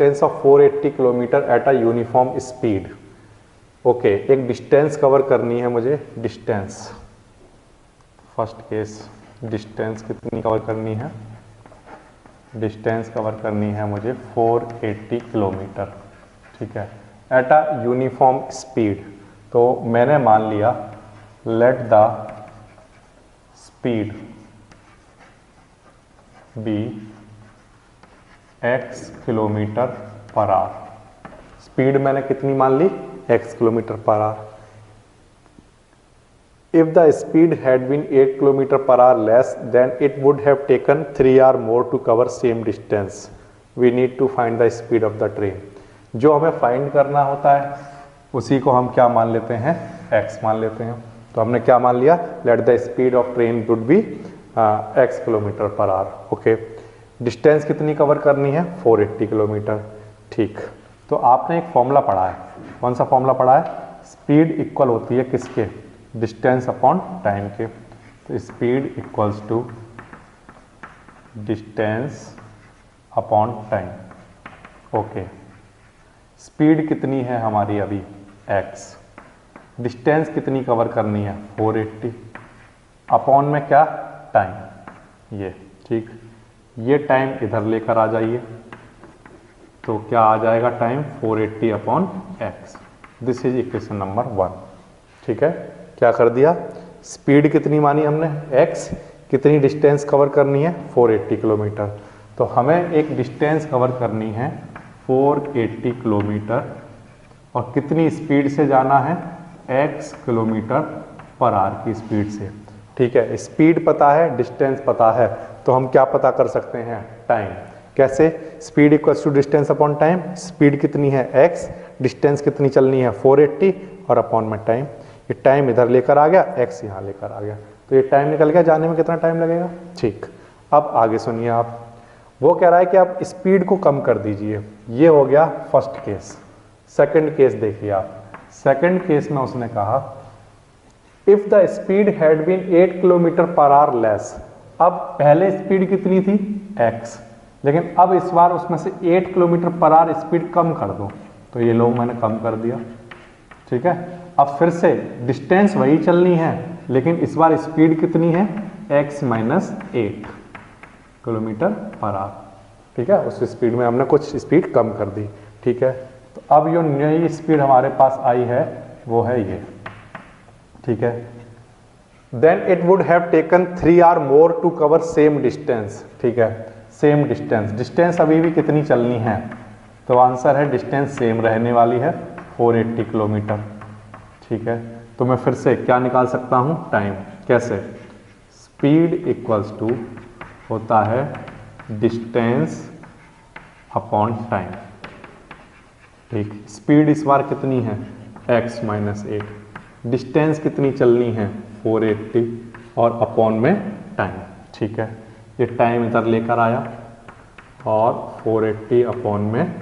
Distance of 480 kilometre at a uniform speed. Okay, एक distance cover करनी है मुझे, डिस्टेंस। फर्स्ट केस, डिस्टेंस कितनी कवर करनी है? डिस्टेंस कवर करनी है मुझे 480 किलोमीटर, ठीक है, एट अ यूनिफॉर्म स्पीड। तो मैंने मान लिया let the speed be x kilometre per hour. Speed मैंने कितनी मान ली? x kilometre per hour. If the speed had been 8 kilometre per hour less, then it would have taken 3 hours more to cover same distance. We need to find the speed of the train. जो हमें find करना होता है उसी को हम क्या मान लेते हैं? x मान लेते हैं। तो हमने क्या मान लिया? Let the speed of train would be x kilometre per our. Okay, distance कितनी कवर करनी है? 480 किलोमीटर, ठीक। तो आपने एक फॉर्मूला पढ़ा है, कौन सा फॉर्मूला पढ़ा है? स्पीड इक्वल होती है किसके? डिस्टेंस अपॉन टाइम के। तो speed equals to distance upon time. Okay, speed कितनी है हमारी अभी? x। डिस्टेंस कितनी कवर करनी है? 480। अपॉन में क्या? टाइम, ये, ठीक। ये टाइम इधर लेकर आ जाइए, तो क्या आ जाएगा time? 480 upon x। This is equation number 1, ठीक है। क्या कर दिया? स्पीड कितनी मानी हमने? x। कितनी डिस्टेंस कवर करनी है? 480 किलोमीटर। तो हमें एक डिस्टेंस कवर करनी है 480 किलोमीटर, और कितनी स्पीड से जाना है? x किलोमीटर पर आवर की स्पीड से, ठीक है। स्पीड पता है, डिस्टेंस पता है, तो हम क्या पता कर सकते हैं? टाइम। कैसे? Speed equals to distance upon time. Speed कितनी है? x। डिस्टेंस कितनी चलनी है? 480, और अपॉन में टाइम। ये टाइम इधर लेकर आ गया, x यहाँ लेकर आ गया, तो ये टाइम निकल गया। जाने में कितना टाइम लगेगा? ठीक। अब आगे सुनिए आप, वो कह रहा है कि आप स्पीड को कम कर दीजिए। ये हो गया फर्स्ट केस। सेकंड केस देखिए आप। सेकंड केस में उसने कहा if the speed had been 8 kilometre per hour less. अब पहले स्पीड कितनी थी? x, लेकिन अब इस बार उसमें से 8 किलोमीटर पर आवर स्पीड कम कर दो। तो ये लोग मैंने कम कर दिया, ठीक है। अब फिर से डिस्टेंस वही चलनी है, लेकिन इस बार स्पीड कितनी है? x minus 8 kilometre per our, ठीक है। उस स्पीड में हमने कुछ स्पीड कम कर दी, ठीक है। तो अब जो नई स्पीड हमारे पास आई है वो है ये, ठीक है। Then it would have taken 3 hour more to cover same distance, ठीक है। सेम डिस्टेंस, डिस्टेंस अभी भी कितनी चलनी है? तो आंसर है डिस्टेंस सेम रहने वाली है, 480 किलोमीटर, ठीक है। तो मैं फिर से क्या निकाल सकता हूँ? टाइम। कैसे? स्पीड इक्वल्स टू होता है डिस्टेंस अपॉन टाइम, ठीक। स्पीड इस बार कितनी है? x minus 8। डिस्टेंस कितनी चलनी है? 480, और अपॉन में टाइम, ठीक है। ये टाइम इधर लेकर आया, और 480 अपॉन में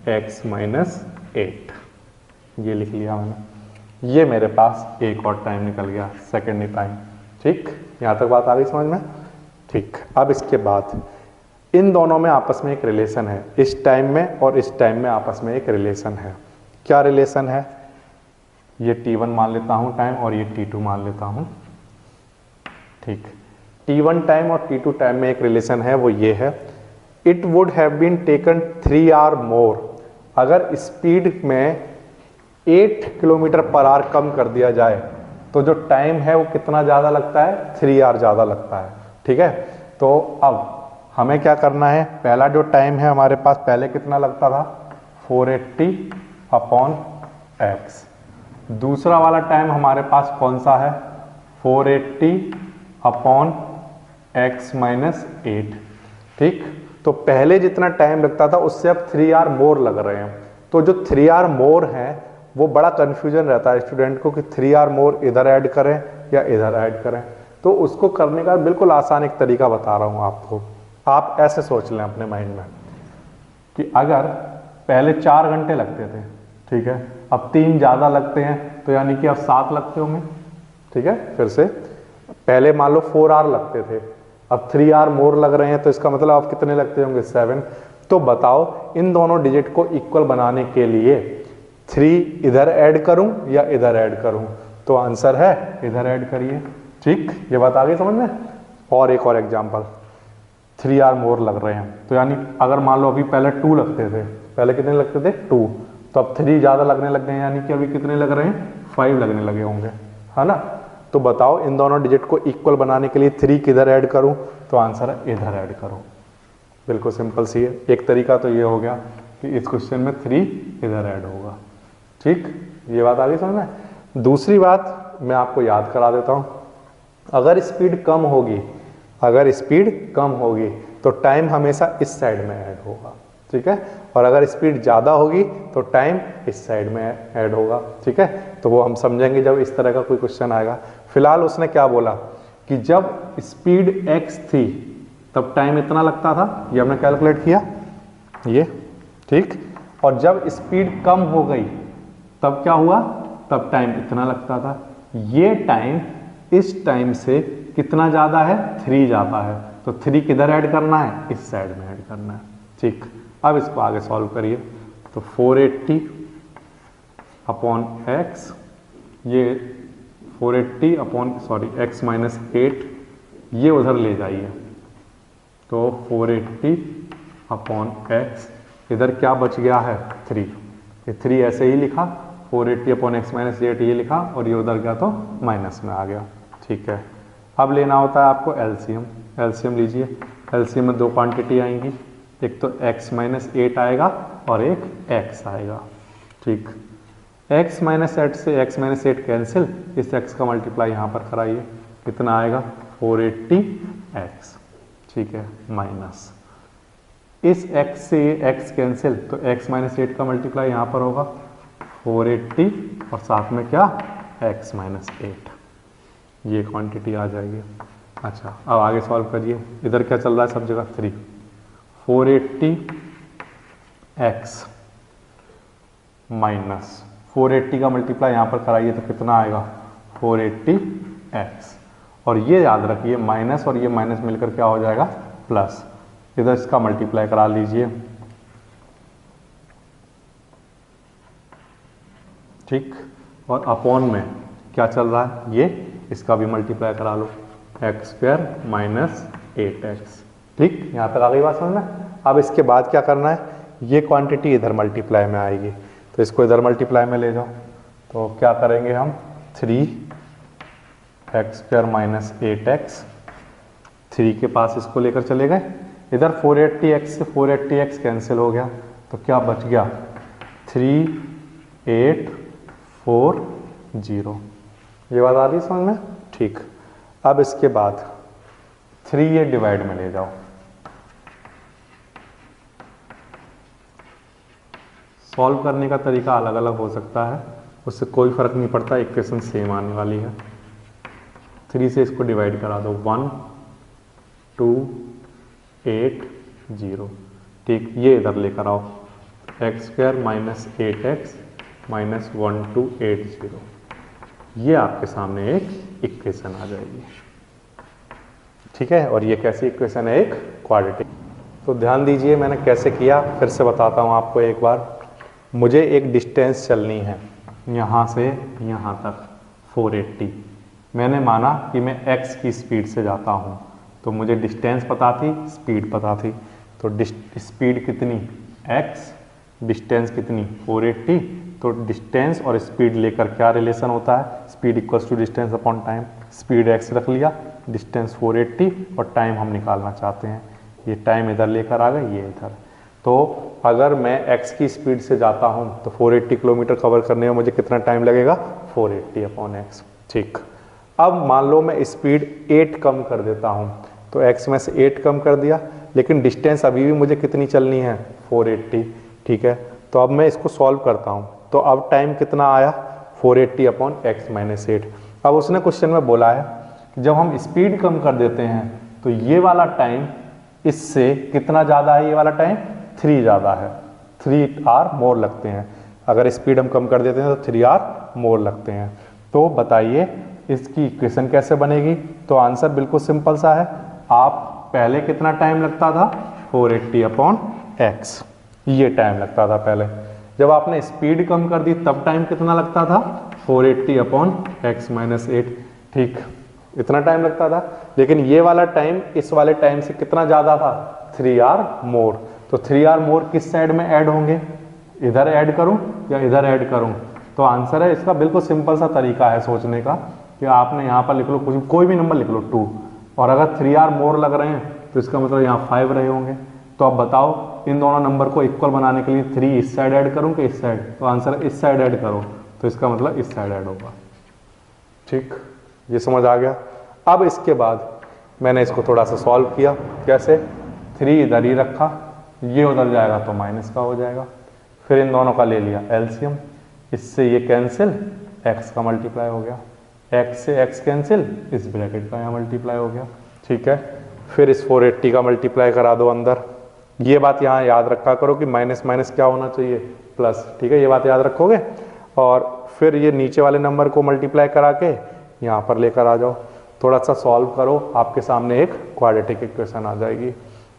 x माइनस 8, ये लिख लिया मैंने। ये मेरे पास एक और टाइम निकल गया, सेकेंड टाइम, ठीक। यहाँ तक बात आ गई समझ में? ठीक। अब इसके बाद इन दोनों में आपस में एक रिलेशन है, इस टाइम में और इस टाइम में आपस में एक रिलेशन है। क्या रिलेशन है? ये t1 मान लेता हूँ टाइम, और ये t2 मान लेता हूँ, ठीक। t1 टाइम और t2 टाइम में एक रिलेशन है, वो ये है it would have been taken 3 hour more. अगर स्पीड में 8 किलोमीटर पर आवर कम कर दिया जाए तो जो टाइम है वो कितना ज़्यादा लगता है? 3 आवर ज़्यादा लगता है, ठीक है। तो अब हमें क्या करना है? पहला जो टाइम है हमारे पास पहले कितना लगता था? 480 अपॉन x। दूसरा वाला टाइम हमारे पास कौन सा है? 480 अपॉन x माइनस 8, ठीक। तो पहले जितना टाइम लगता था उससे अब 3 आवर मोर लग रहे हैं। तो जो 3 आवर मोर है वो बड़ा कन्फ्यूजन रहता है स्टूडेंट को कि 3 आवर मोर इधर ऐड करें या इधर ऐड करें। तो उसको करने का बिल्कुल आसान एक तरीका बता रहा हूँ आपको। आप ऐसे सोच लें अपने माइंड में कि अगर पहले 4 घंटे लगते थे, ठीक है, अब 3 ज़्यादा लगते हैं, तो यानी कि अब 7 लगते होंगे, ठीक है। फिर से पहले मान लो 4 आवर लगते थे, अब 3 आवर मोर लग रहे हैं, तो इसका मतलब अब कितने लगते होंगे? 7। तो बताओ इन दोनों डिजिट को इक्वल बनाने के लिए 3 इधर ऐड करूं या इधर ऐड करूं? तो आंसर है इधर ऐड करिए। ठीक, ये बात आ गई समझ में। और एक और एग्जांपल, 3 आर मोर लग रहे हैं, तो यानी अगर मान लो अभी पहले 2 लगते थे, पहले कितने लगते थे 2, तो अब 3 ज़्यादा लगने लग गए हैं, यानी कि अभी कितने लग रहे हैं 5 लगने लगे होंगे, है ना। तो बताओ इन दोनों डिजिट को इक्वल बनाने के लिए 3 किधर ऐड करूं? तो आंसर है इधर ऐड करो। बिल्कुल सिंपल सी है। एक तरीका तो ये हो गया कि इस क्वेश्चन में 3 इधर ऐड होगा। ठीक, ये बात आ गई समझ में। दूसरी बात मैं आपको याद करा देता हूं, अगर स्पीड कम होगी, अगर स्पीड कम होगी तो टाइम हमेशा इस साइड में ऐड होगा। ठीक है, और अगर स्पीड ज़्यादा होगी तो टाइम इस साइड में ऐड होगा। ठीक है, तो वो हम समझेंगे जब इस तरह का कोई क्वेश्चन आएगा। फिलहाल उसने क्या बोला कि जब स्पीड x थी तब टाइम इतना लगता था, ये हमने कैलकुलेट किया ये। ठीक, और जब स्पीड कम हो गई तब क्या हुआ, तब टाइम इतना लगता था। ये टाइम इस टाइम से कितना ज़्यादा है, 3 ज़्यादा है, तो 3 किधर ऐड करना है, इस साइड में ऐड करना है। ठीक, अब इसको आगे सॉल्व करिए। तो 480 अपॉन x, ये 480 अपॉन x माइनस 8, ये उधर ले जाइए, तो 480 अपॉन x, इधर क्या बच गया है 3, ये 3 ऐसे ही लिखा, 480 अपॉन x माइनस 8 ये लिखा, और ये उधर गया तो माइनस में आ गया। ठीक है, अब लेना होता है आपको एलसीएम। एलसीएम लीजिए, एलसीएम में 2 क्वांटिटी आएंगी, एक तो x माइनस 8 आएगा और एक x आएगा। ठीक, x माइनस 8 से x माइनस 8 कैंसिल, इस x का मल्टीप्लाई यहाँ पर कराइए, कितना आएगा 480x। ठीक है, माइनस इस x से x कैंसिल, तो x माइनस 8 का मल्टीप्लाई यहाँ पर होगा 480 और साथ में क्या x माइनस 8, ये क्वांटिटी आ जाएगी। अच्छा, अब आगे सॉल्व करिए, इधर क्या चल रहा है सब जगह 3, 480x माइनस 480 का मल्टीप्लाई यहाँ पर कराइए तो कितना आएगा 480x, और ये याद रखिए माइनस और ये माइनस मिलकर क्या हो जाएगा प्लस, इधर इसका मल्टीप्लाई करा लीजिए। ठीक, और अपॉन में क्या चल रहा है, ये इसका भी मल्टीप्लाई करा लो, x² माइनस 8x। ठीक, यहाँ तक आ गई बात समझ में। अब इसके बाद क्या करना है, ये क्वांटिटी इधर मल्टीप्लाई में आएगी, तो इसको इधर मल्टीप्लाई में ले जाओ, तो क्या करेंगे हम 3x² माइनस 8x, 3 के पास इसको लेकर चले गए, इधर 480x से 480x कैंसिल हो गया, तो क्या बच गया 3840। ये बात आ रही समझ में। ठीक, अब इसके बाद 3 ये डिवाइड में ले जाओ, सॉल्व करने का तरीका अलग अलग हो सकता है, उससे कोई फर्क नहीं पड़ता, इक्वेशन सेम आने वाली है। 3 से इसको डिवाइड करा दो, 1280। ठीक, ये इधर लेकर आओ, x² माइनस 8x माइनस 1280, ये आपके सामने एक इक्वेशन आ जाएगी। ठीक है, और ये कैसी इक्वेशन है, एक क्वाड्रेटिक। तो ध्यान दीजिए मैंने कैसे किया, फिर से बताता हूँ आपको एक बार। मुझे एक डिस्टेंस चलनी है यहाँ से यहाँ तक 480, मैंने माना कि मैं x की स्पीड से जाता हूँ, तो मुझे डिस्टेंस पता थी, स्पीड पता थी, तो स्पीड कितनी x, डिस्टेंस कितनी 480, तो डिस्टेंस और स्पीड लेकर क्या रिलेशन होता है, speed equals to distance upon time. Speed x रख लिया, डिस्टेंस 480 और टाइम हम निकालना चाहते हैं, ये टाइम इधर लेकर आ गए, ये इधर। तो अगर मैं x की स्पीड से जाता हूं तो 480 किलोमीटर कवर करने में मुझे कितना टाइम लगेगा, 480 अपॉन x। ठीक, अब मान लो मैं स्पीड 8 कम कर देता हूं, तो x में से 8 कम कर दिया, लेकिन डिस्टेंस अभी भी मुझे कितनी चलनी है 480। ठीक है, तो अब मैं इसको सॉल्व करता हूं, तो अब टाइम कितना आया 480 अपॉन x माइनस 8। अब उसने क्वेश्चन में बोला है कि जब हम स्पीड कम कर देते हैं तो ये वाला टाइम इससे कितना ज़्यादा है, ये वाला टाइम 3 ज़्यादा है, 3 आर मोर लगते हैं। अगर स्पीड हम कम कर देते हैं तो 3 आर मोर लगते हैं। तो बताइए इसकी इक्वेशन कैसे बनेगी। तो आंसर बिल्कुल सिंपल सा है, आप पहले कितना टाइम लगता था 480 अपॉन एक्स, ये टाइम लगता था पहले। जब आपने स्पीड कम कर दी तब टाइम कितना लगता था, 480 अपॉन एक्स माइनस 8, ठीक, इतना टाइम लगता था। लेकिन ये वाला टाइम इस वाले टाइम से कितना ज़्यादा था, 3R मोर। तो 3R मोर किस साइड में ऐड होंगे, इधर ऐड करूं या इधर ऐड करूं? तो आंसर है इसका, बिल्कुल सिंपल सा तरीका है सोचने का कि आपने यहाँ पर लिख लो कोई भी नंबर लिख लो 2, और अगर 3R मोर लग रहे हैं तो इसका मतलब यहाँ 5 रहे होंगे। तो अब बताओ इन दोनों नंबर को इक्वल बनाने के लिए 3 इस साइड ऐड करूँ कि इस साइड? तो आंसर है इस साइड ऐड करो, तो इसका मतलब इस साइड ऐड होगा। ठीक, ये समझ आ गया। अब इसके बाद मैंने इसको थोड़ा सा सॉल्व किया, कैसे, 3 इधर ही रखा, ये उधर जाएगा तो माइनस का हो जाएगा, फिर इन दोनों का ले लिया एलसीएम, इससे ये कैंसिल, x का मल्टीप्लाई हो गया, x से x कैंसिल, इस ब्रैकेट का यहाँ मल्टीप्लाई हो गया, ठीक है। फिर इस 480 का मल्टीप्लाई करा दो अंदर। ये बात यहाँ याद रखा करो कि माइनस माइनस क्या होना चाहिए, प्लस, ठीक है, ये बात याद रखोगे। और फिर ये नीचे वाले नंबर को मल्टीप्लाई करा के यहाँ पर लेकर आ जाओ, थोड़ा सा सॉल्व करो, आपके सामने एक क्वाड्रेटिक इक्वेशन आ जाएगी।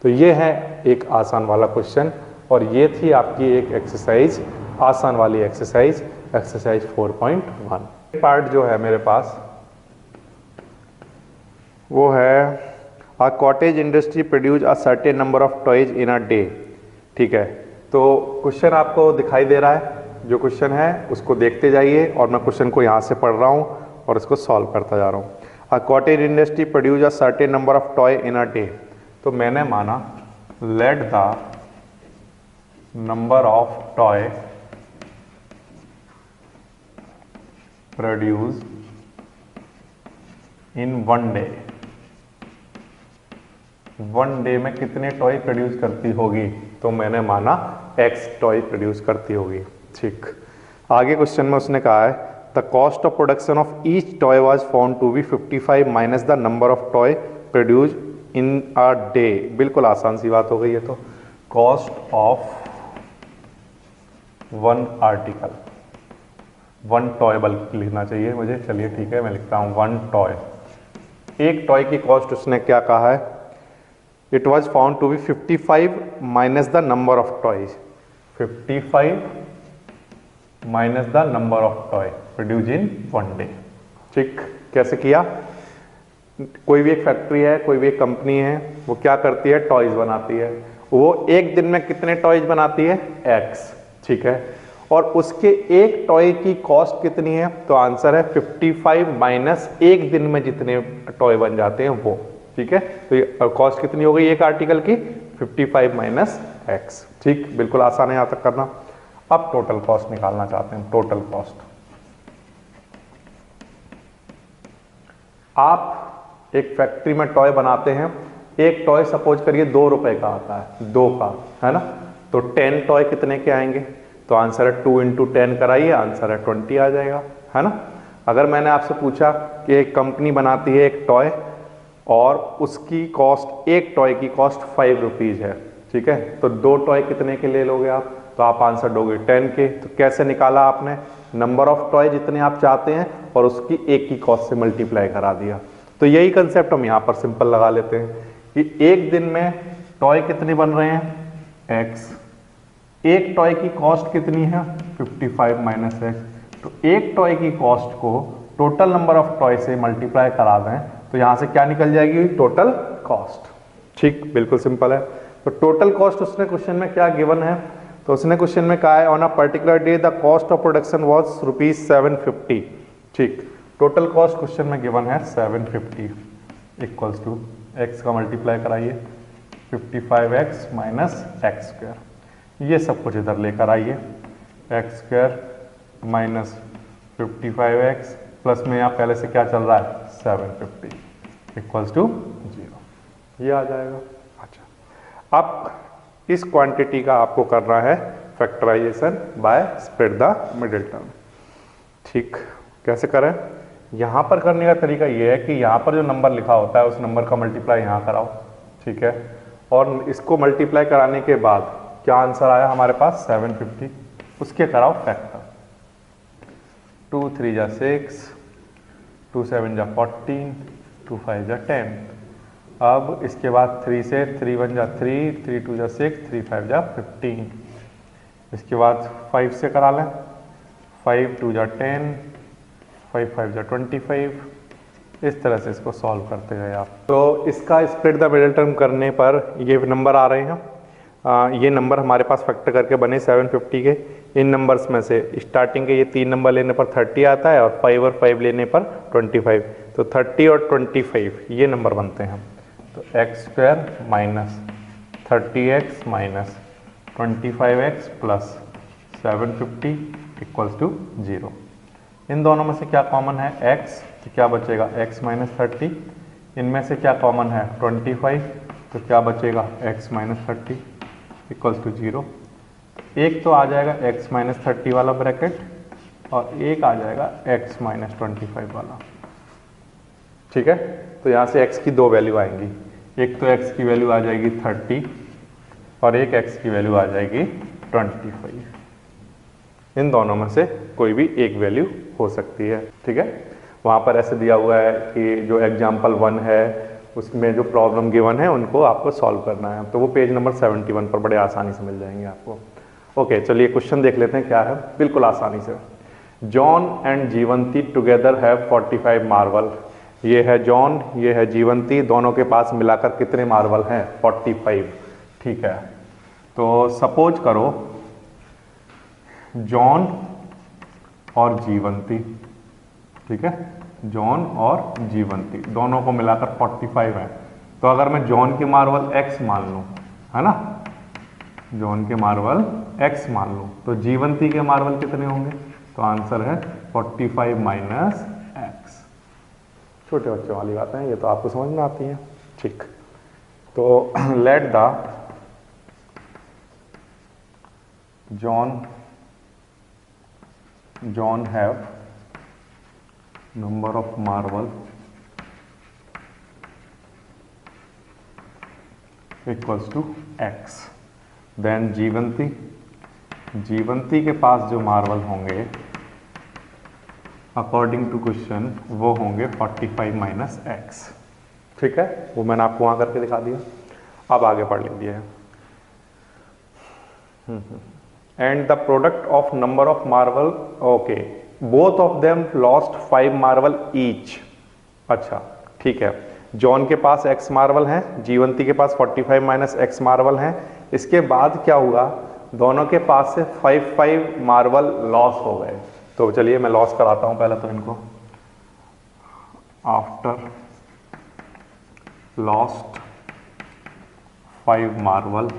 तो ये है एक आसान वाला क्वेश्चन, और ये थी आपकी एक एक्सरसाइज, आसान वाली एक्सरसाइज, एक्सरसाइज 4.1। पार्ट जो है मेरे पास वो है a cottage industry produce a certain number of toys in a day, ठीक है। तो क्वेश्चन आपको दिखाई दे रहा है, जो क्वेश्चन है उसको देखते जाइए, और मैं क्वेश्चन को यहाँ से पढ़ रहा हूँ और इसको सॉल्व करता जा रहा हूँ। A cottage industry produce a certain number of toy in a day, तो मैंने माना let the number of toy produce in one day, one day में कितने टॉय प्रोड्यूस करती होगी, तो मैंने माना x टॉय प्रोड्यूस करती होगी, ठीक। आगे क्वेश्चन में उसने कहा है the cost of production of each toy was found to be 55 minus the number of toy produce in a day. बिल्कुल आसान सी बात हो गई है। तो cost of one article, one toy बल्कि लिखना चाहिए मुझे, चलिए ठीक है मैं लिखता हूँ वन टॉय। एक टॉय की कॉस्ट उसने क्या कहा है, it was found to be 55 minus the number of toys, 55 minus the number of toy produce in one day, ठीक। कैसे किया, कोई भी एक फैक्ट्री है, कोई भी एक कंपनी है, वो क्या करती है, टॉयज बनाती है। वो एक दिन में कितने टॉयज बनाती है, x, ठीक है। और उसके एक टॉय की कॉस्ट कितनी है, तो आंसर है 55 माइनस एक दिन में जितने टॉय बन जाते हैं वो, ठीक है। तो ये कॉस्ट कितनी हो गई एक आर्टिकल की, 55 माइनस x, ठीक। बिल्कुल आसान है यहां तक करना। अब टोटल कॉस्ट निकालना चाहते हैं, टोटल कॉस्ट। आप एक फैक्ट्री में टॉय बनाते हैं, एक टॉय सपोज करिए 2 रुपए का आता है, 2 का, है ना। तो 10 टॉय कितने के आएंगे, तो आंसर है 2 इंटू 10 कराइए, आंसर है 20 आ जाएगा, है ना। अगर मैंने आपसे पूछा कि एक कंपनी बनाती है एक टॉय और उसकी कॉस्ट, एक टॉय की कॉस्ट 5 रुपीज है, ठीक है, तो 2 टॉय कितने के ले लोगे आप, तो आप आंसर दोगे 10 के। तो कैसे निकाला आपने, नंबर ऑफ टॉय जितने आप चाहते हैं और उसकी एक की कॉस्ट से मल्टीप्लाई करा दिया। तो यही कंसेप्ट हम यहाँ पर सिंपल लगा लेते हैं कि एक दिन में टॉय कितने बन रहे हैं, x, एक टॉय की कॉस्ट कितनी है 55 माइनस x, तो एक टॉय की कॉस्ट को टोटल नंबर ऑफ टॉय से मल्टीप्लाई करा दें तो यहां से क्या निकल जाएगी, टोटल कॉस्ट, ठीक। बिल्कुल सिंपल है। तो टोटल कॉस्ट उसने क्वेश्चन में क्या गिवन है, तो उसने क्वेश्चन में कहा है on a particular day the cost of production was ₹750, ठीक। टोटल कॉस्ट क्वेश्चन में गिवन है 750 इक्वल्स टू x का मल्टीप्लाई कराइए 55x माइनस एक्स स्क्वायर, ये सब कुछ इधर लेकर आइए, x square minus 55x plus में यहाँ पहले से क्या चल रहा है 750 इक्वल्स टू 0, ये आ जाएगा। अच्छा, अब इस क्वांटिटी का आपको करना है factorisation by split the middle term, ठीक। कैसे करें, यहाँ पर करने का तरीका ये है कि यहाँ पर जो नंबर लिखा होता है उस नंबर का मल्टीप्लाई यहाँ कराओ, ठीक है, और इसको मल्टीप्लाई कराने के बाद क्या आंसर आया हमारे पास 750, उसके कराओ फैक्टर, 2 3 जा 6, 2 7 जा 14, 2 5 जा 10, अब इसके बाद 3 से 3 1 जा 3, 3 2 जा 6, 3 5 जा 15। इसके बाद 5 से करा लें, 5 2 जा 10, 5 5 जा 25। इस तरह से इसको सॉल्व करते गए आप। तो इसका स्प्लिट द मिडिल टर्म करने पर ये नंबर आ रहे हैं। ये नंबर हमारे पास फैक्टर करके बने 750 के। इन नंबर्स में से स्टार्टिंग के ये 3 नंबर लेने पर 30 आता है और 5 और 5 लेने पर 25। तो 30 और 25 ये नंबर बनते हैं। तो x² minus 30x minus 25x plus 750 equals to 0। इन दोनों में से क्या कॉमन है? x, तो क्या बचेगा x माइनस 30। इनमें से क्या कॉमन है? 25, तो क्या बचेगा x माइनस 30 इक्वल्स टू 0। एक तो आ जाएगा x माइनस 30 वाला ब्रैकेट और एक आ जाएगा x माइनस 25 वाला। ठीक है, तो यहाँ से x की 2 वैल्यू आएंगी। एक तो x की वैल्यू आ जाएगी 30 और एक x की वैल्यू आ जाएगी 25। इन दोनों में से कोई भी एक वैल्यू हो सकती है। ठीक है, वहाँ पर ऐसे दिया हुआ है कि जो एग्जाम्पल 1 है उसमें जो प्रॉब्लम गिवन है उनको आपको सॉल्व करना है। तो वो पेज नंबर 71 पर बड़े आसानी से मिल जाएंगे आपको। ओके, चलिए क्वेश्चन देख लेते हैं क्या है, बिल्कुल आसानी से। John and Jeevanti together have 45 marble. ये है जॉन, ये है जीवंती, दोनों के पास मिलाकर कितने मार्बल हैं? 45। ठीक है, तो सपोज करो जॉन और जीवंती, ठीक है, जॉन और जीवंती दोनों को मिलाकर 45 है। तो अगर मैं जॉन के मार्बल x मान लूं, है ना, जॉन के मार्बल x मान लूं, तो जीवंती के मार्बल कितने होंगे? तो आंसर है 45 माइनस x। छोटे बच्चों वाली बातें हैं, ये तो आपको समझ में आती हैं। ठीक, तो let the John have number of marble equals to x, then जीवंती के पास जो मार्बल होंगे अकॉर्डिंग टू क्वेश्चन वो होंगे 45 माइनस x। ठीक है, वो मैंने आपको वहां करके दिखा दिया। अब आगे पढ़ लीजिए। And the product of number of marble, okay, both of them lost 5 marble each। अच्छा, ठीक है, जॉन के पास x मार्बल हैं, जीवंती के पास 45 माइनस x मार्बल हैं। इसके बाद क्या हुआ? दोनों के पास से 5 मार्बल लॉस हो गए। तो चलिए मैं लॉस कराता हूं पहले तो इनको। After lost 5 marble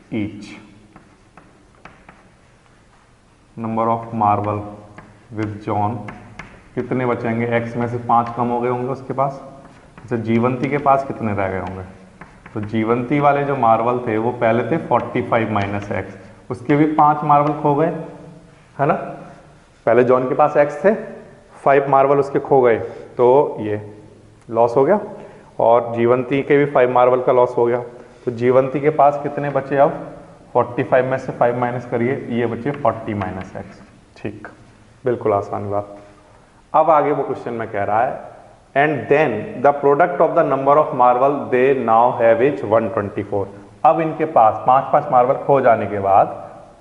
each, number of marble with John, कितने बचेंगे? x में से 5 कम हो गए होंगे उसके पास। अच्छा, जीवंती के पास कितने रह गए होंगे? तो जीवंती वाले जो मार्बल थे वो पहले थे 45 माइनस x, उसके भी 5 मार्बल खो गए, है ना। पहले जॉन के पास x थे, 5 मार्बल उसके खो गए, तो ये लॉस हो गया। और जीवंती के भी 5 मार्बल का लॉस हो गया। तो जीवंती के पास कितने बचे? अब 45 में से 5 माइनस करिए, ये बचे 40 माइनस x। ठीक, बिल्कुल आसान बात। अब आगे वो क्वेश्चन में कह रहा है and then the product of the number of marble they now have is 124। अब इनके पास 5 मार्बल खो जाने के बाद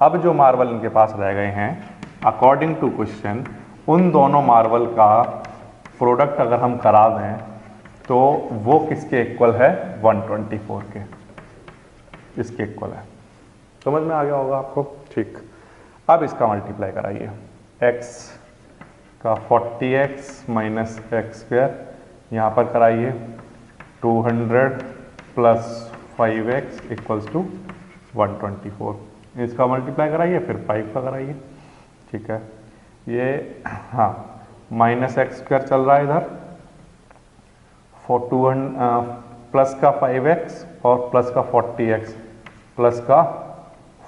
अब जो मार्बल इनके पास रह गए हैं अकॉर्डिंग टू क्वेश्चन, उन दोनों मार्बल का प्रोडक्ट अगर हम करा दें तो वो किसके इक्वल है? 124 के, इसके इक्वल है। समझ में आ गया होगा आपको। ठीक, अब इसका मल्टीप्लाई कराइए। x का 40x माइनस x², यहाँ पर कराइए 200 प्लस 5x इक्वल्स टू 124। इसका मल्टीप्लाई कराइए, फिर 5 का कराइए। ठीक है, ये हाँ माइनस x² चल रहा है इधर, 200 प्लस का 5x और प्लस का 40x प्लस का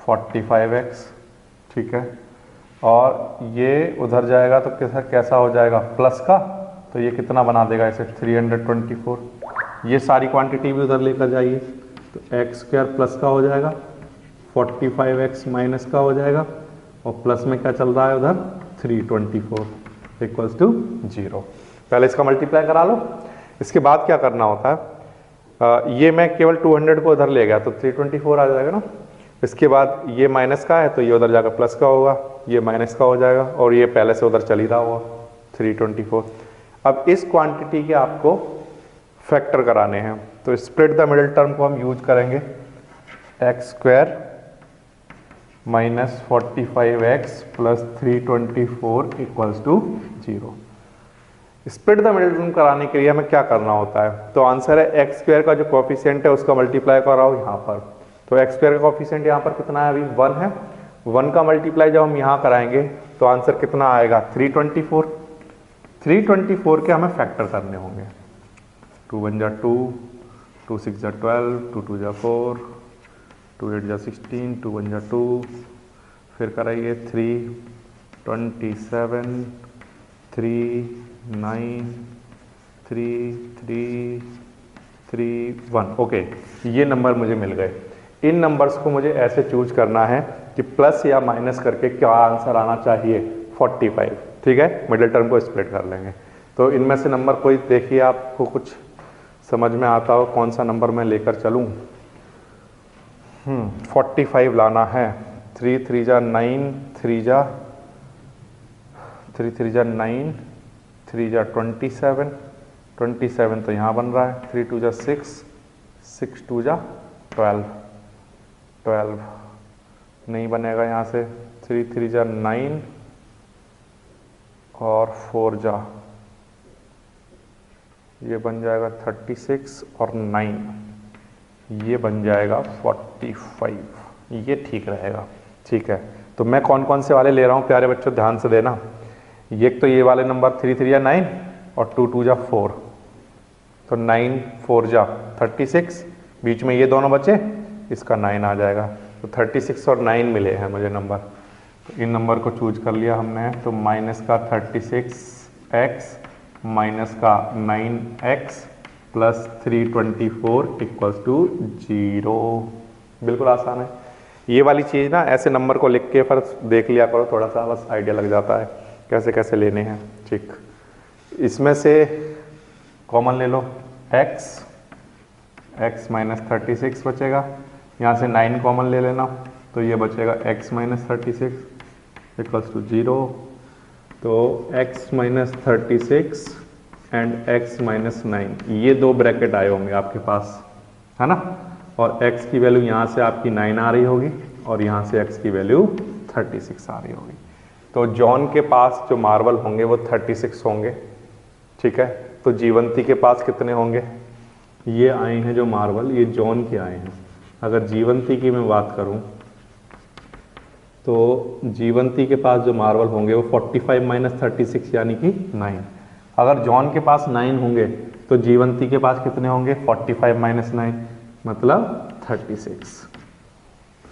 45x। ठीक है, और ये उधर जाएगा तो कैसा हो जाएगा? प्लस का, तो ये कितना बना देगा इसे? 324। ये सारी क्वांटिटी भी उधर लेकर जाइए, तो x² प्लस का हो जाएगा, 45x माइनस का हो जाएगा, और प्लस में क्या चल रहा है उधर? 324 इक्वल्स टू 0। पहले इसका मल्टीप्लाई करा लो। इसके बाद क्या करना होता है, ये मैं केवल 200 को उधर ले गया तो 324 आ जाएगा ना। इसके बाद ये माइनस का है तो ये उधर जाकर प्लस का होगा, ये माइनस का हो जाएगा और ये पहले से उधर चल ही रहा होगा 324। अब इस क्वांटिटी के आपको फैक्टर कराने हैं तो स्प्लिट द मिडिल टर्म को हम यूज करेंगे x square minus 45x plus 324 equals to 0। Split the middle term कराने के लिए हमें क्या करना होता है, तो आंसर है एक्स स्क्वायर का जो कोफिशिएंट है उसका मल्टीप्लाई कराओ यहाँ पर। तो एक्स स्क्वायर का कोफिशिएंट यहाँ पर कितना है, अभी 1 है। 1 का मल्टीप्लाई जब हम यहाँ कराएंगे तो आंसर कितना आएगा 324। 324 के हमें फैक्टर करने होंगे, 2 1 जा 2, 2 6 जा 12, 2 2 जा 4, 2 8 जा 16, 2 1 जा 2, फिर कराइए 3 27 3 9 3 3 3 1। ओके, ये नंबर मुझे मिल गए। इन नंबर्स को मुझे ऐसे चूज करना है कि प्लस या माइनस करके क्या आंसर आना चाहिए 45। ठीक है, मिडिल टर्म को स्प्लिट कर लेंगे। तो इनमें से नंबर कोई देखिए आपको कुछ समझ में आता हो कौन सा नंबर मैं लेकर चलूँ। 45 लाना है। 3 3 जा 9, 3 जा 9, 3 जा 27, 27 तो यहाँ बन रहा है। 3 2 जा 6, 6 2 जा 12, 12 नहीं बनेगा यहाँ से। 3 3 जा 9 और 4 जा ये बन जाएगा 36 और 9 ये बन जाएगा 45। ये ठीक रहेगा। ठीक है, तो मैं कौन कौन से वाले ले रहा हूँ प्यारे बच्चों, ध्यान से देना। ये तो ये वाले नंबर 3 3 जा 9 और 2 2 जा 4, तो 9 4 जा 36, बीच में ये दोनों बचे, इसका 9 आ जाएगा। तो 36 और 9 मिले हैं मुझे नंबर। तो इन नंबर को चूज कर लिया हमने। तो माइनस का 36x माइनस का 9x प्लस 324 इक्वल्स टू 0। बिल्कुल आसान है। ये वाली चीज़ ना ऐसे नंबर को लिख के फिर देख लिया करो, थोड़ा सा बस आइडिया लग जाता है कैसे कैसे लेने हैं। ठीक, इसमें से कॉमन ले लो x माइनस 36 बचेगा, यहाँ से 9 कॉमन ले लेना तो ये बचेगा x माइनस 36 इक्वल्स टू 0। तो x minus 36 and x minus 9 ये दो ब्रैकेट आए होंगे आपके पास, है ना। और x की वैल्यू यहाँ से आपकी 9 आ रही होगी और यहाँ से x की वैल्यू 36 आ रही होगी। तो जॉन के पास जो मार्बल होंगे वो 36 होंगे। ठीक है, तो जीवंती के पास कितने होंगे, ये आए हैं जो मार्बल, ये जॉन के आए हैं। अगर जीवंती की मैं बात करूं तो जीवंती के पास जो मार्बल होंगे वो 45 माइनस 36 यानी कि 9। अगर जॉन के पास 9 होंगे तो जीवंती के पास कितने होंगे 45 माइनस 9 मतलब 36।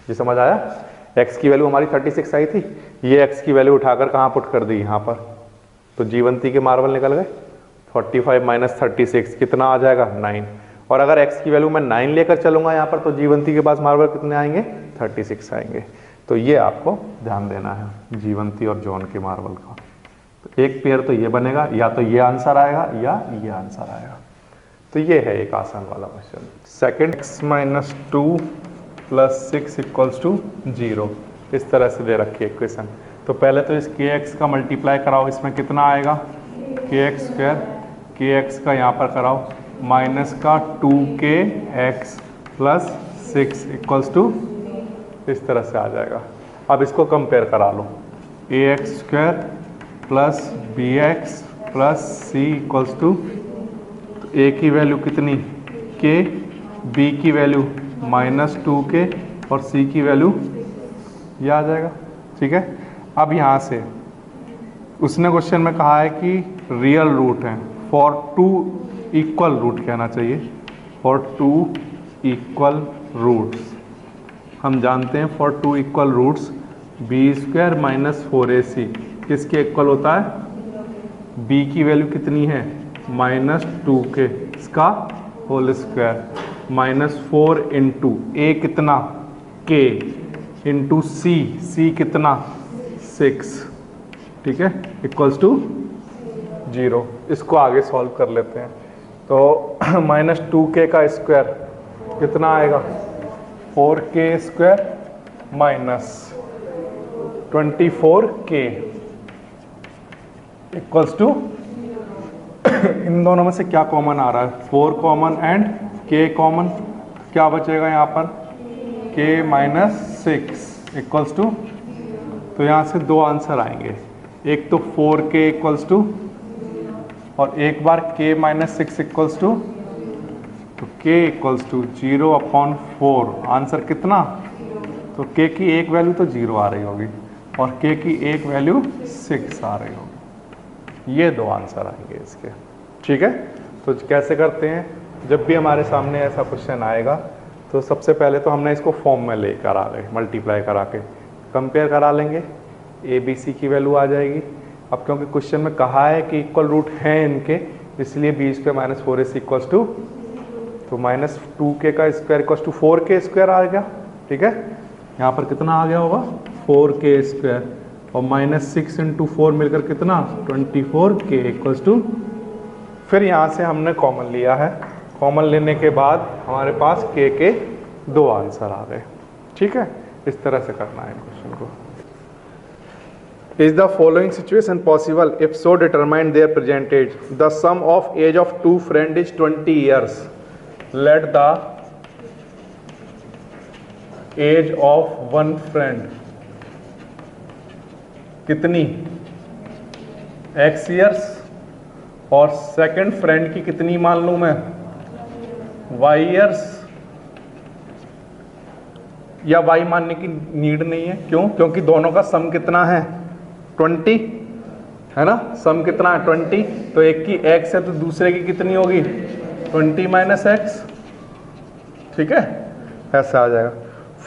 ये समझ आया। x की वैल्यू हमारी 36 आई थी, ये x की वैल्यू उठाकर कहाँ पुट कर दी यहाँ पर, तो जीवंती के मार्बल निकल गए। 45 माइनस 36 कितना आ जाएगा 9। और अगर x की वैल्यू मैं 9 लेकर चलूंगा यहाँ पर तो जीवंती के पास मार्बल कितने आएंगे 36 आएंगे। तो ये आपको ध्यान देना है जीवंती और जॉन के मार्बल का। तो एक पेयर तो ये बनेगा, या तो ये आंसर आएगा या ये आंसर आएगा। तो ये है एक आसान वाला question. Second x minus 2 plus 6 equals to 0, इस तरह से दे रखी है इक्वेशन। तो पहले तो इस kx का मल्टीप्लाई कराओ, इसमें कितना आएगा kx स्क्वायर, kx का यहाँ पर कराओ माइनस का 2kx प्लस 6 इक्वल्स टू, इस तरह से आ जाएगा। अब इसको कंपेयर करा लो, ax square plus bx plus c equals to, a की वैल्यू कितनी k, b की वैल्यू माइनस 2k और c की वैल्यू ये आ जाएगा। ठीक है, अब यहाँ से उसने क्वेश्चन में कहा है कि रियल रूट है, फॉर 2 इक्वल रूट कहना चाहिए, फॉर 2 इक्वल रूट्स। हम जानते हैं for 2 equal roots b square minus 4ac किसके इक्वल होता है, b की वैल्यू कितनी है माइनस 2k, इसका whole square minus 4 into a कितना k इंटू c कितना 6, ठीक है, इक्वल्स टू 0। इसको आगे सॉल्व कर लेते हैं। तो -2k का स्क्वायर कितना आएगा, 4k square minus 24k equals to इन दोनों में से क्या कॉमन आ रहा है, 4 कॉमन एंड k कॉमन, क्या बचेगा यहाँ पर k -6 इक्वल्स टू, तो यहाँ से दो आंसर आएंगे, एक तो 4k इक्वल्स टू और एक बार k -6 इक्वल्स टू, तो k इक्वल्स टू 0/4, आंसर कितना, तो k की एक वैल्यू तो 0 आ रही होगी और k की एक वैल्यू 6 आ रही होगी, ये दो आंसर आएंगे इसके। ठीक है, तो कैसे करते हैं, जब भी हमारे सामने ऐसा क्वेश्चन आएगा तो सबसे पहले तो हमने इसको फॉर्म में लेकर आ गए, मल्टीप्लाई करा के कंपेयर करा लेंगे, ए बी सी की वैल्यू आ जाएगी। अब क्योंकि क्वेश्चन में कहा है कि इक्वल रूट हैं इनके, इसलिए b² - 4ac इक्वल्स टू, तो -2k का square equals to 4k square आ गया। ठीक है, यहाँ पर कितना आ गया होगा 4k स्क्वायर और -6 × 4 मिलकर कितना 24k इक्वल्स टू, फिर यहाँ से हमने कॉमन लिया है, कॉमन लेने के बाद हमारे पास k के दो आंसर आ गए। ठीक है, इस तरह से करना है क्वेश्चन को। Is the following situation possible? If so, determine their present age. The sum of age of two friends is 20 years. Let the age of one friend कितनी x years और सेकंड फ्रेंड की कितनी मान लूं मैं y years, या y मानने की नीड नहीं है, क्यों, क्योंकि दोनों का सम कितना है 20 है ना, सम कितना है 20, तो एक की x है तो दूसरे की कितनी होगी 20 - x। ठीक है, ऐसा आ जाएगा।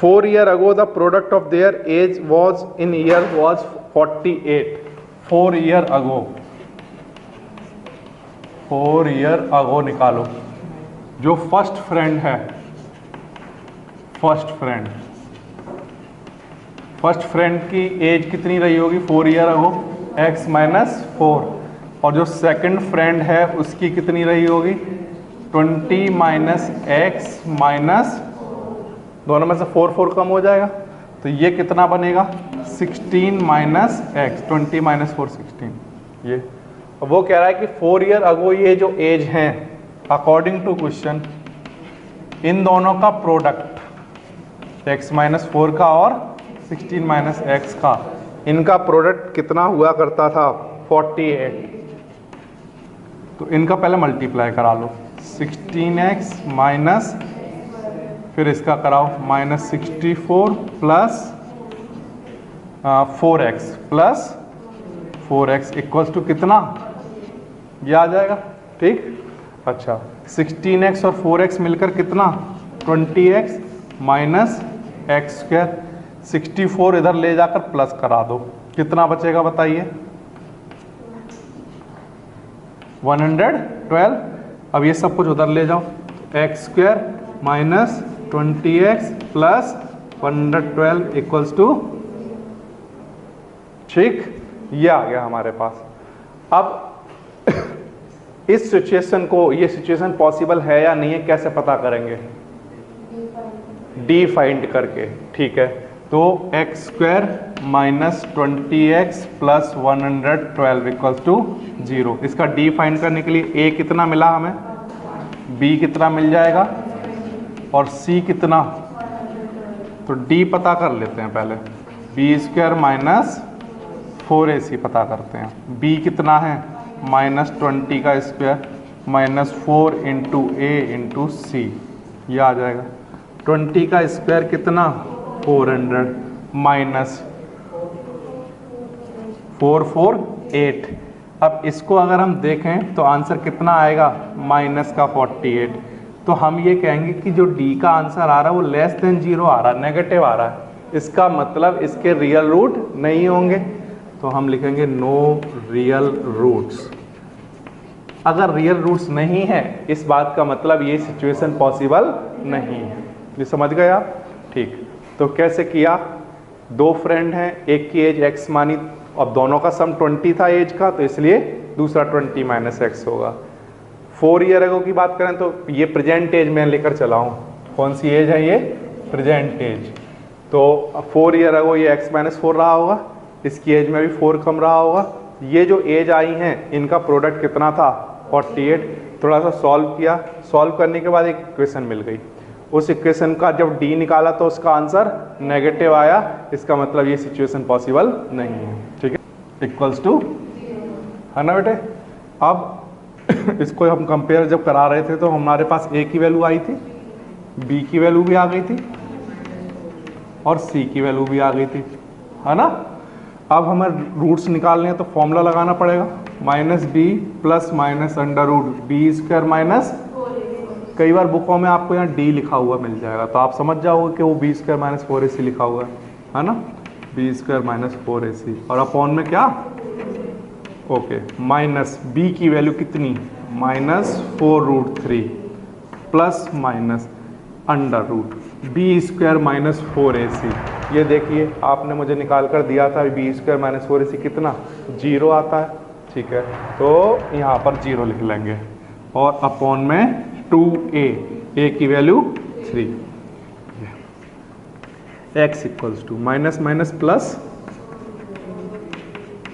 4 years ago the product of their age was in year was 48। 4 years ago, 4 years ago निकालो, जो फर्स्ट फ्रेंड है, फर्स्ट फ्रेंड की एज कितनी रही होगी 4 years ago, x - 4, और जो सेकंड फ्रेंड है उसकी कितनी रही होगी 20 - x माइनस, दोनों में से 4 कम हो जाएगा, तो ये कितना बनेगा 16 - x, 20 - 4 16। ये वो कह रहा है कि 4 years ago ये जो एज हैं अकॉर्डिंग टू क्वेश्चन, इन दोनों का प्रोडक्ट x - 4 का और 16 - x का, इनका प्रोडक्ट कितना हुआ करता था 48। तो इनका पहले मल्टीप्लाई करा लो, 16x माइनस, फिर इसका कराओ -64 plus 4x plus 4x equals to कितना, ये आ जाएगा। ठीक, अच्छा 16x और 4x मिलकर कितना 20x माइनस x², 64 इधर ले जाकर प्लस करा दो, कितना बचेगा बताइए 112। अब ये सब कुछ उधर ले जाओ, x² minus 20x plus 112 equals to, ठीक, ये आ गया हमारे पास। अब इस सिचुएशन को, ये सिचुएशन पॉसिबल है या नहीं है कैसे पता करेंगे, डी फाइंड करके। ठीक है, तो x² minus 20x plus 112 equals to 0, इसका डी फाइंड करने के लिए a कितना मिला हमें, b कितना मिल जाएगा और c कितना, तो d पता कर लेते हैं पहले, b² माइनस 4ac पता करते हैं, b कितना है -20 का स्क्वायर माइनस 4 × a × c, ये आ जाएगा। 20 का स्क्वायर कितना 400 माइनस 448। अब इसको अगर हम देखें तो आंसर कितना आएगा माइनस का 48, तो हम ये कहेंगे कि जो डी का आंसर आ रहा है वो लेस देन 0 आ रहा है, नेगेटिव आ रहा है, इसका मतलब इसके रियल रूट नहीं होंगे, तो हम लिखेंगे नो रियल रूट्स। अगर रियल रूट्स नहीं है इस बात का मतलब ये सिचुएशन पॉसिबल नहीं है। ये समझ गए आप? ठीक, तो कैसे किया, दो फ्रेंड हैं, एक की एज x मानी, अब दोनों का सम 20 था एज का, तो इसलिए दूसरा 20 - x होगा। 4 ईयर अगो की बात करें तो ये प्रेजेंट एज में लेकर चला हूँ। कौन सी एज है ये? Present age. तो 4 ईयर अगो ये x-4 रहा होगा, इसकी एज में भी 4 कम रहा होगा। ये जो एज आई हैं इनका प्रोडक्ट कितना था? 48। थोड़ा सा सॉल्व किया, सॉल्व करने के बाद एक इक्वेशन मिल गई। उस इक्वेशन का जब डी निकाला तो उसका आंसर नेगेटिव आया, इसका मतलब ये सिचुएशन पॉसिबल नहीं है। ठीक है, इक्वल्स टू, है ना बेटे। अब इसको हम कंपेयर जब करा रहे थे तो हमारे पास ए की वैल्यू आई थी, बी की वैल्यू भी आ गई थी और सी की वैल्यू भी आ गई थी, है ना। अब हमें रूट्स निकालने हैं तो फॉर्मूला लगाना पड़ेगा, minus b plus minus under root b square minus, कई बार बुकों में आपको यहाँ डी लिखा हुआ मिल जाएगा तो आप समझ जाओगे कि वो बी स्क्वायर माइनस 4ac लिखा हुआ है ना, बी स्क्वायर माइनस 4ac और अपॉन में क्या, ओके, माइनस बी की वैल्यू कितनी, -4√3 plus minus under root b square minus 4ac। ये देखिए आपने मुझे निकाल कर दिया था बी स्क्वायर माइनस 4ac कितना, 0 आता है। ठीक है, तो यहाँ पर 0 लिख लेंगे और अपॉन में 2a, a की value 3, x equals to minus minus plus,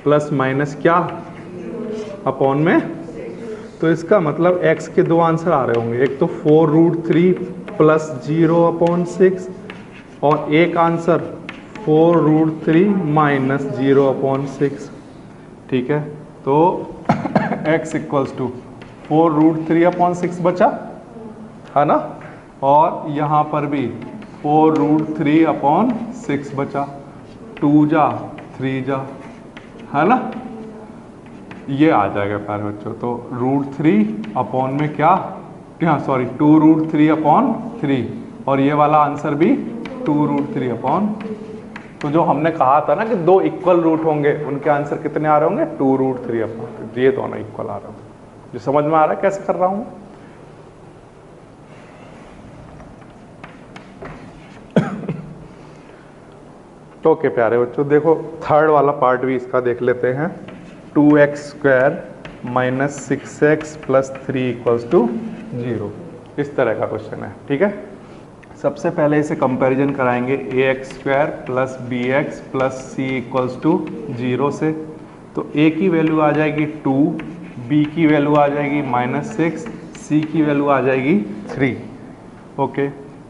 plus minus क्या अपॉन में, तो इसका मतलब x के दो आंसर आ रहे होंगे, एक तो 4√3 प्लस 0/6 और एक आंसर 4√3 माइनस 0/6। ठीक है, तो x इक्वल्स टू 4√3/6 बचा, है ना, और यहाँ पर भी 4√3/6 बचा, 2 जा 3 जा, है ना, ये आ जाएगा प्यारे बच्चों। तो √3 अपॉन में क्या, हाँ सॉरी 2√3/3 और ये वाला आंसर भी 2√3/, तो जो हमने कहा था ना कि दो इक्वल रूट होंगे उनके आंसर कितने आ रहे होंगे, 2√3/, ये दोनों इक्वल आ रहे होंगे। जो समझ में आ रहा है कैसे कर रहा हूं। तो ओके प्यारे बच्चों, देखो थर्ड वाला पार्ट भी इसका देख लेते हैं। 2x² minus 6x plus 3 equals to 0, इस तरह का क्वेश्चन है। ठीक है, सबसे पहले इसे कंपैरिजन कराएंगे ax² plus bx plus c equals to 0 से। तो a की वैल्यू आ जाएगी 2, b की वैल्यू आ जाएगी -6, c की वैल्यू आ जाएगी 3। ओके,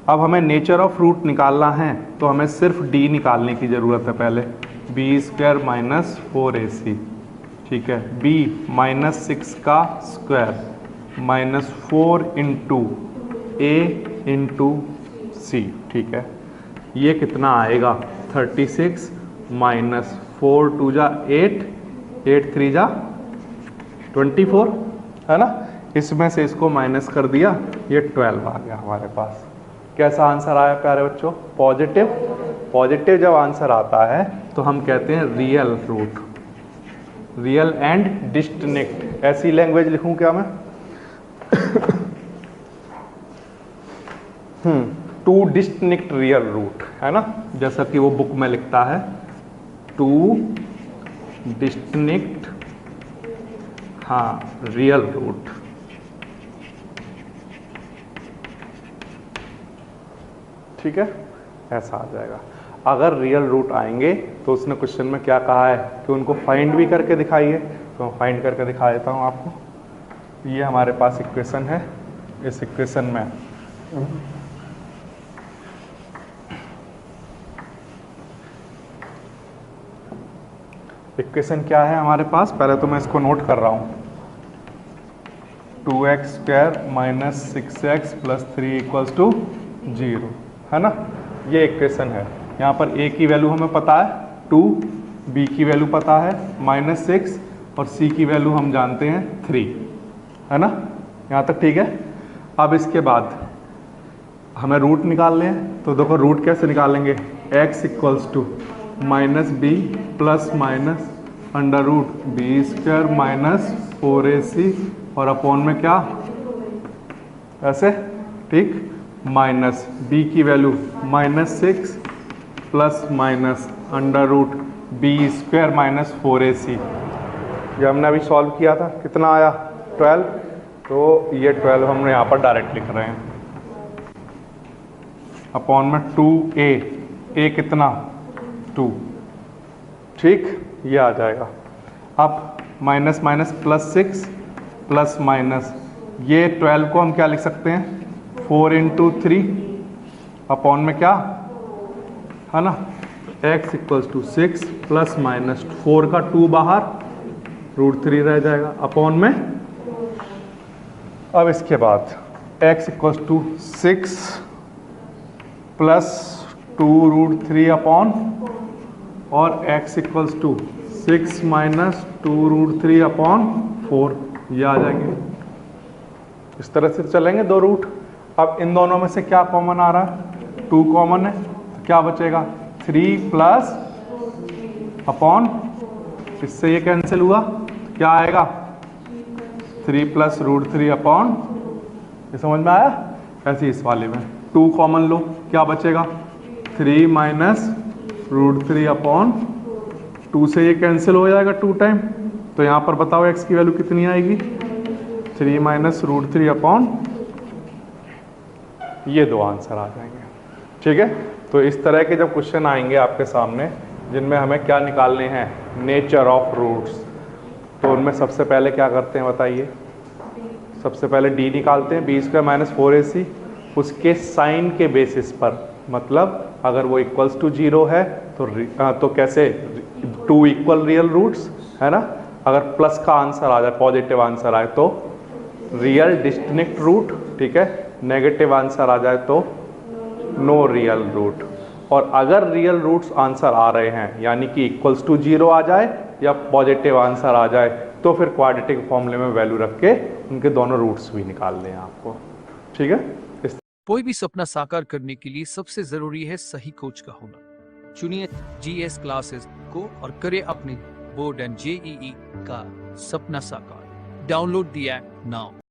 अब हमें नेचर ऑफ रूट निकालना है तो हमें सिर्फ d निकालने की ज़रूरत है पहले, b² माइनस 4ac। ठीक है, b -6 का square -4 into a into c। ठीक है, ये कितना आएगा 36 माइनस 4 2 जा 8, 8 3 जा 24, है ना। इसमें से इसको माइनस कर दिया, ये 12 आ गया हमारे पास। कैसा आंसर आया प्यारे बच्चों, पॉजिटिव। पॉजिटिव जब आंसर आता है तो हम कहते हैं real root, real and distinct. ऐसी लैंग्वेज लिखूं क्या मैं, 2 डिस्टिंक्ट रियल रूट, है ना, जैसा कि वो बुक में लिखता है 2 डिस्टिंक्ट, हाँ, रियल रूट। ठीक है, ऐसा आ जाएगा। अगर रियल रूट आएंगे तो उसने क्वेश्चन में क्या कहा है कि उनको फाइंड भी करके दिखाइए, तो मैं फाइंड करके दिखा देता हूँ आपको। ये हमारे पास इक्वेशन है, इस इक्वेशन में इक्वेशन क्या है हमारे पास, पहले तो मैं इसको नोट कर रहा हूँ। 2x² minus 6x plus 3 equals to 0, है ना, ये इक्वेशन है। यहाँ पर a की वैल्यू हमें पता है 2, b की वैल्यू पता है -6 और c की वैल्यू हम जानते हैं 3, है ना, यहाँ तक ठीक है। अब इसके बाद हमें रूट निकालने हैं, तो देखो रूट कैसे निकालेंगे, x equals to -b plus minus under root b² minus 4ac और अपॉन में क्या, ऐसे, ठीक, माइनस b की value -6 plus minus under root b² minus 4ac। ये हमने अभी सॉल्व किया था, कितना आया 12, तो ये 12 हमने यहाँ पर डायरेक्ट लिख रहे हैं अपॉन में 2a, a कितना 2, ठीक, ये आ जाएगा। अब minus minus plus 6 plus minus, ये 12 को हम क्या लिख सकते हैं 4 इंटू 3 अपॉन में क्या है ना x equals to 6 plus minus 4 का 2 बाहर, √3 रह जाएगा अपॉन में। अब इसके बाद x equals to 6 plus 2√3 upon और x equals to 6 minus 2√3 upon 4, ये आ जाएंगे। इस तरह से चलेंगे दो रूट। अब इन दोनों में से क्या कॉमन आ रहा है 2 कॉमन है, तो क्या बचेगा 3 प्लस अपॉन, इससे ये कैंसिल हुआ, क्या आएगा 3 प्लस √3 अपॉन, ये समझ में आया। ऐसे इस वाले में 2 कॉमन लो, क्या बचेगा 3 माइनस √3 अपॉन 2 से ये कैंसिल हो जाएगा 2 टाइम, तो यहाँ पर बताओ x की वैल्यू कितनी आएगी 3 माइनस √3 अपॉन, ये दो आंसर आ जाएंगे, ठीक है। तो इस तरह के जब क्वेश्चन आएंगे आपके सामने जिनमें हमें क्या निकालने हैं नेचर ऑफ रूट्स, तो उनमें सबसे पहले क्या करते हैं बताइए, सबसे पहले d निकालते हैं b² माइनस 4ac, उसके साइन के बेसिस पर, मतलब अगर वो इक्वल्स टू 0 है तो कैसे 2 इक्वल रियल रूट्स है ना, अगर प्लस का आंसर आ जाए पॉजिटिव आंसर आए तो रियल डिस्टिंक्ट रूट, ठीक है, नेगेटिव आंसर आ जाए तो नो रियल रूट। और अगर रियल रूट्स आंसर आ रहे हैं यानी कि इक्वल्स टू 0 आ जाए या पॉजिटिव आंसर आ जाए तो फिर क्वाड्रेटिक फॉर्मूले में वैल्यू रख के उनके दोनों रूट्स भी निकाल लें आपको, ठीक है। कोई भी सपना साकार करने के लिए सबसे जरूरी है सही कोच का होना। चुनिए GS क्लासेस को और करें अपने बोर्ड एंड JEE का सपना साकार। Download the app now.